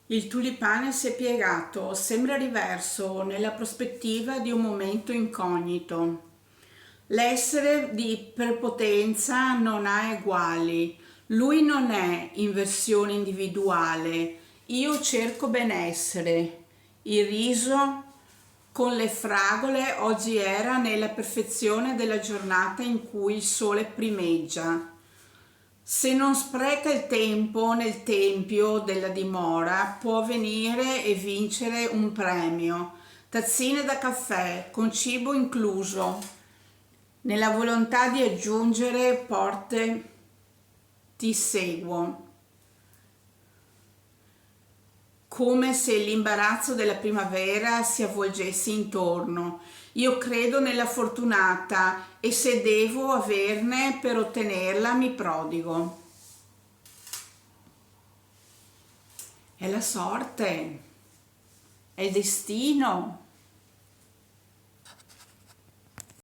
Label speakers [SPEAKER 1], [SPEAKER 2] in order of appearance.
[SPEAKER 1] Il tulipano si è piegato, sembra riverso nella prospettiva di un momento incognito. L'essere di prepotenza non ha eguali. Lui non è in versione individuale. Io cerco benessere. Il riso con le fragole oggi era nella perfezione della giornata in cui il sole primeggia. Se non spreca il tempo nel tempio della dimora, può venire e vincere un premio. Tazzine da caffè, con cibo incluso, nella volontà di aggiungere porte ti seguo, come se l'imbarazzo della primavera si avvolgesse intorno. Io credo nella fortunata e se devo averne per ottenerla mi prodigo. È la sorte, è il destino.